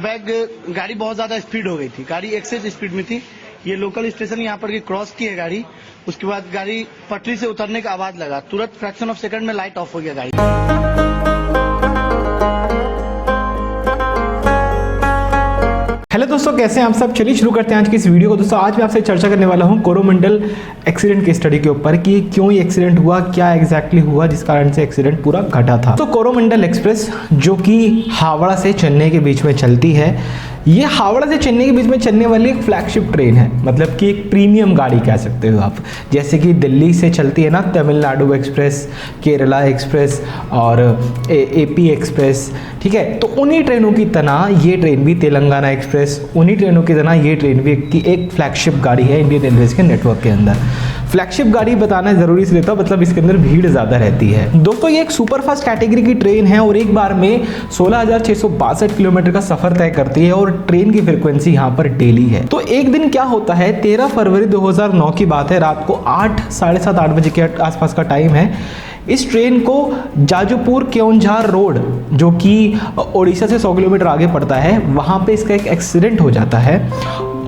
Bag गाड़ी बहुत ज़्यादा स्पीड हो गई थी, गाड़ी एक्सेस स्पीड में थी। ये लोकल स्टेशन यहाँ पर क्रॉस की है गाड़ी, उसके बाद गाड़ी पटरी से उतरने का आवाज़ लगा, तुरंत फ्रैक्शन ऑफ सेकंड में लाइट ऑफ हो गया गाड़ी। हेलो दोस्तों, कैसे हैं आप सब। चलिए शुरू करते हैं आज की इस वीडियो को। दोस्तों आज मैं आपसे चर्चा करने वाला हूं कोरोमंडल एक्सीडेंट की स्टडी के ऊपर कि क्यों ये एक्सीडेंट हुआ, क्या एग्जैक्टली हुआ जिस कारण से एक्सीडेंट पूरा घटा था। तो कोरोमंडल एक्सप्रेस जो कि हावड़ा से चेन्नई के बीच में चलती है, ये हावड़ा से चेन्नई के बीच में चलने वाली एक फ्लैगशिप ट्रेन है, मतलब कि एक प्रीमियम गाड़ी कह सकते हो आप। जैसे कि दिल्ली से चलती है ना तमिलनाडु एक्सप्रेस, केरला एक्सप्रेस और एपी एक्सप्रेस, ठीक है। तो उन्हीं ट्रेनों की तरह ये ट्रेन भी, तेलंगाना एक्सप्रेस, उन्हीं ट्रेनों की तरह ये ट्रेन भी एक फ्लैगशिप गाड़ी है इंडियन रेलवेज के नेटवर्क के अंदर। फ्लैगशिप गाड़ी बताना जरूरी इसलिए था, मतलब इसके अंदर भीड़ ज़्यादा रहती है। दोस्तों ये एक सुपरफास्ट कैटेगरी की ट्रेन है और एक बार में 16,662 किलोमीटर का सफर तय करती है और ट्रेन की फ्रीक्वेंसी यहाँ पर डेली है। तो एक दिन क्या होता है, 13 फरवरी 2009 की बात है, रात को 7:30 बजे के आसपास का टाइम है। इस ट्रेन को जाजपुर केओंझार रोड, जो कि ओडिशा से 100 किलोमीटर आगे पड़ता है, वहाँ पे इसका एक एक्सीडेंट हो जाता है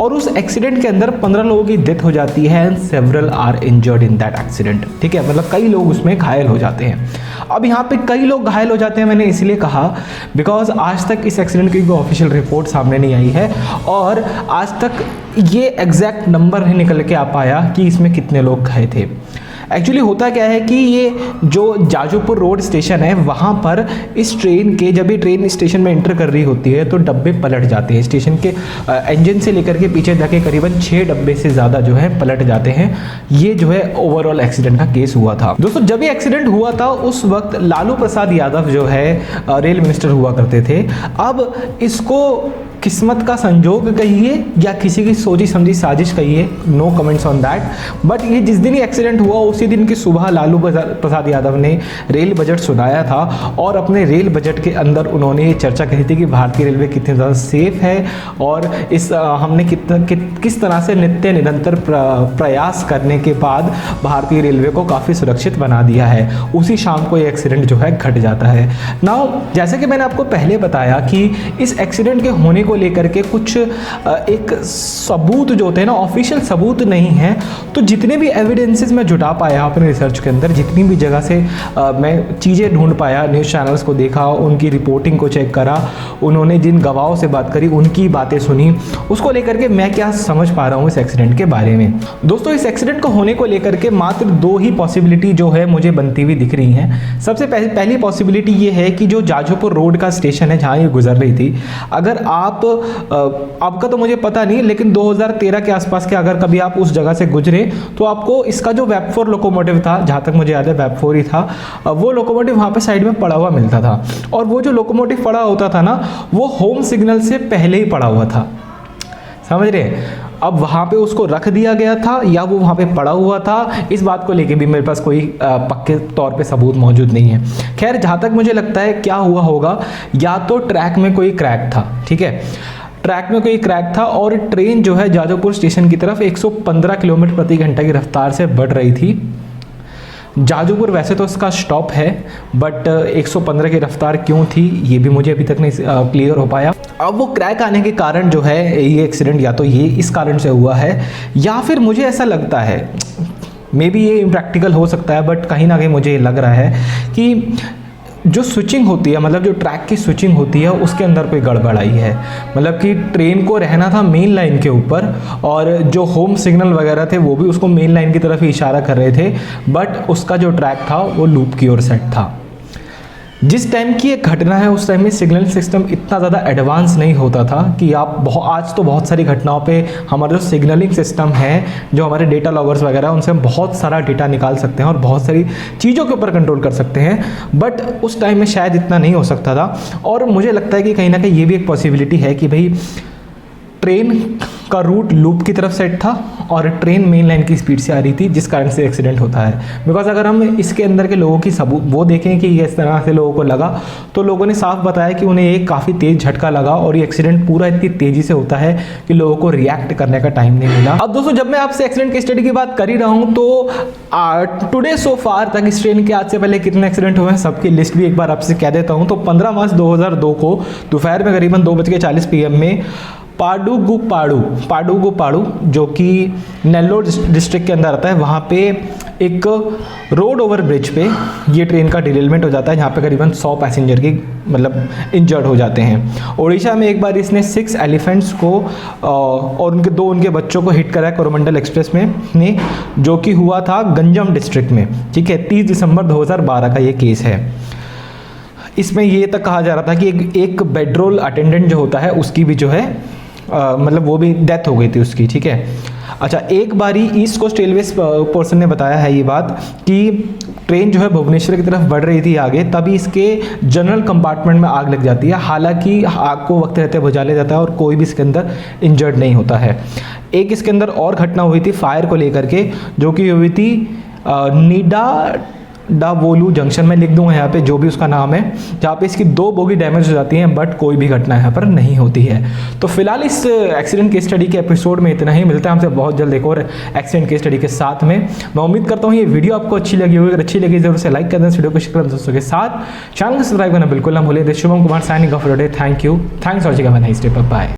और उस एक्सीडेंट के अंदर 15 लोगों की डेथ हो जाती है and several are injured in that accident, ठीक है। मतलब कई लोग उसमें घायल हो जाते हैं। अब यहाँ पे कई लोग घायल हो जाते हैं मैंने इसलिए कहा बिकॉज आज तक इस एक्सीडेंट की कोई ऑफिशियल रिपोर्ट सामने नहीं आई है और आज तक ये एग्जैक्ट नंबर नहीं निकल के आ पाया कि इसमें कितने लोग घायल थे। एक्चुअली होता क्या है कि ये जो जाजपुर रोड स्टेशन है, वहाँ पर इस ट्रेन के, जब ये ट्रेन स्टेशन में एंटर कर रही होती है तो डब्बे पलट जाते हैं। स्टेशन के इंजन से लेकर के पीछे जाके करीबन 6 डब्बे से ज़्यादा जो है पलट जाते हैं। ये जो है ओवरऑल एक्सीडेंट का केस हुआ था। दोस्तों जब ये एक्सीडेंट हुआ था उस वक्त लालू प्रसाद यादव जो है रेल मिनिस्टर हुआ करते थे। अब इसको किस्मत का संजोग कहिए या किसी की सोची समझी साजिश कहिए, no comments on that. But ये जिस दिन ये एक्सीडेंट हुआ उसी दिन की सुबह लालू प्रसाद यादव ने रेल बजट सुनाया था और अपने रेल बजट के अंदर उन्होंने ये चर्चा कही थी कि भारतीय रेलवे कितनी ज़्यादा सेफ है और इस हमने किस तरह से नित्य निरंतर प्रयास करने के बाद भारतीय रेलवे को काफ़ी सुरक्षित बना दिया है। उसी शाम को ये एक्सीडेंट जो है घट जाता है। नाउ जैसे कि मैंने आपको पहले बताया कि इस एक्सीडेंट के होने को लेकर के कुछ एक सबूत जो होते हैं ना, ऑफिशियल सबूत नहीं है। तो जितने भी एविडेंसेस मैं जुटा पाया अपने रिसर्च के अंदर, जितनी भी जगह से मैं चीज़ें ढूंढ पाया, न्यूज़ चैनल्स को देखा, उनकी रिपोर्टिंग को चेक करा, उन्होंने जिन गवाहों से बात करी, उनकी बातें सुनी, उसको लेकर के मैं क्या समझ पा रहा हूँ इस एक्सीडेंट के बारे में। दोस्तों इस एक्सीडेंट को होने को लेकर के मात्र 2 ही पॉसिबिलिटी जो है मुझे बनती हुई दिख रही हैं। सबसे पहली पॉसिबिलिटी ये है कि जो जाजपुर रोड का स्टेशन है जहाँ ये गुजर रही थी, अगर आपका तो मुझे पता नहीं, लेकिन 2013 के आसपास के अगर कभी आप उस जगह से गुजरे तो आपको इसका जो वेब 4 लोकोमोटिव था, जहाँ तक मुझे याद है वेब 4 ही था, वो लोकोमोटिव वहाँ पे साइड में पड़ा हुआ मिलता था। और वो जो लोकोमोटिव पड़ा होता था ना, वो होम सिग्नल से पहले ही पड़ा हुआ था, समझ रहे हैं। अब वहाँ पे उसको रख दिया गया था या वो वहाँ पे पड़ा हुआ था, इस बात को लेके भी मेरे पास कोई पक्के तौर पे सबूत मौजूद नहीं है। खैर जहाँ तक मुझे लगता है क्या हुआ होगा, या तो ट्रैक में कोई क्रैक था, ठीक है, ट्रैक में कोई क्रैक था और ट्रेन जो है जाजपुर स्टेशन की तरफ 115 किलोमीटर प्रति घंटा की रफ्तार से बढ़ रही थी। जाजपुर वैसे तो इसका स्टॉप है, बट 115 की रफ्तार क्यों थी ये भी मुझे अभी तक नहीं क्लियर हो पाया। अब वो क्रैक आने के कारण जो है ये एक्सीडेंट या तो ये इस कारण से हुआ है, या फिर मुझे ऐसा लगता है, मे बी ये इम्प्रैक्टिकल हो सकता है, बट कहीं ना कहीं मुझे ये लग रहा है कि जो स्विचिंग होती है, मतलब जो ट्रैक की स्विचिंग होती है, उसके अंदर कोई गड़बड़ आई है। मतलब कि ट्रेन को रहना था मेन लाइन के ऊपर और जो होम सिग्नल वगैरह थे वो भी उसको मेन लाइन की तरफ ही इशारा कर रहे थे, बट उसका जो ट्रैक था वो लूप की ओर सेट था। जिस टाइम की ये घटना है उस टाइम में सिग्नल सिस्टम इतना ज़्यादा एडवांस नहीं होता था कि आप आज तो बहुत सारी घटनाओं पे हमारा जो सिग्नलिंग सिस्टम है, जो हमारे डेटा लॉगर्स वगैरह, उनसे हम बहुत सारा डेटा निकाल सकते हैं और बहुत सारी चीज़ों के ऊपर कंट्रोल कर सकते हैं, बट उस टाइम में शायद इतना नहीं हो सकता था। और मुझे लगता है कि कहीं ना कहीं ये भी एक पॉसिबिलिटी है कि भाई ट्रेन का रूट लूप की तरफ सेट था और ट्रेन मेन लाइन की स्पीड से आ रही थी, जिस कारण से एक्सीडेंट होता है। बिकॉज अगर हम इसके अंदर के लोगों की सबूत वो देखें कि ये इस तरह से लोगों को लगा, तो लोगों ने साफ बताया कि उन्हें एक काफ़ी तेज़ झटका लगा और ये एक्सीडेंट पूरा इतनी तेज़ी से होता है कि लोगों को रिएक्ट करने का टाइम नहीं मिला। अब दोस्तों, जब मैं आपसे एक्सीडेंट की स्टडी की बात कर ही रहा हूँ, तो टुडे सो फार तक इस ट्रेन के आज से पहले कितने एक्सीडेंट हुए हैं सबकी लिस्ट भी एक बार आपसे कह देता हूँ। तो 15 मार्च 2002 को दोपहर में करीबन 2:40 PM में पाडुगुपाड़ू जो कि नेल्लोर डिस्ट्रिक्ट के अंदर आता है, वहाँ पे एक रोड ओवर ब्रिज पे ये ट्रेन का डिरेलमेंट हो जाता है, जहाँ पे करीबन 100 पैसेंजर की मतलब इंजर्ड हो जाते हैं। उड़ीसा में एक बार इसने 6 एलिफेंट्स को और उनके बच्चों को हिट करा कोरोमंडल एक्सप्रेस में जो कि हुआ था गंजम डिस्ट्रिक्ट में, ठीक है। 30 दिसंबर 2012 का ये केस है। इसमें ये तक कहा जा रहा था कि एक बेडरोल अटेंडेंट जो होता है उसकी भी जो है मतलब वो भी डेथ हो गई थी उसकी, ठीक है। अच्छा, एक बारी ईस्ट कोस्ट रेलवेज पर्सन ने बताया है ये बात कि ट्रेन जो है भुवनेश्वर की तरफ बढ़ रही थी आगे, तभी इसके जनरल कंपार्टमेंट में आग लग जाती है। हालांकि आग को वक्त रहते बुझा लिया जाता है और कोई भी इसके अंदर इंजर्ड नहीं होता है। एक इसके अंदर और घटना हुई थी फायर को लेकर के, जो कि हुई थी निडावोलू जंक्शन में, लिख दूंगा यहाँ पे जो भी उसका नाम है, जहाँ पे इसकी 2 बोगी डैमेज हो जाती हैं, बट कोई भी घटना यहाँ पर नहीं होती है। तो फिलहाल इस एक्सीडेंट केस स्टडी के एपिसोड में इतना ही। मिलता है हमसे बहुत जल्द एक और एक्सीडेंट केस स्टडी के साथ में। मैं उम्मीद करता हूँ ये वीडियो आपको अच्छी लगी होगी। अगर अच्छी लगी जरूर से लाइक कर दें, वीडियो को शेयर कर दें दोस्तों के साथ, चैनल को सब्सक्राइब करना बिल्कुल ना भूलें। Shubham Kumar signing off today. Thank you, thanks for watching, have a nice day, bye.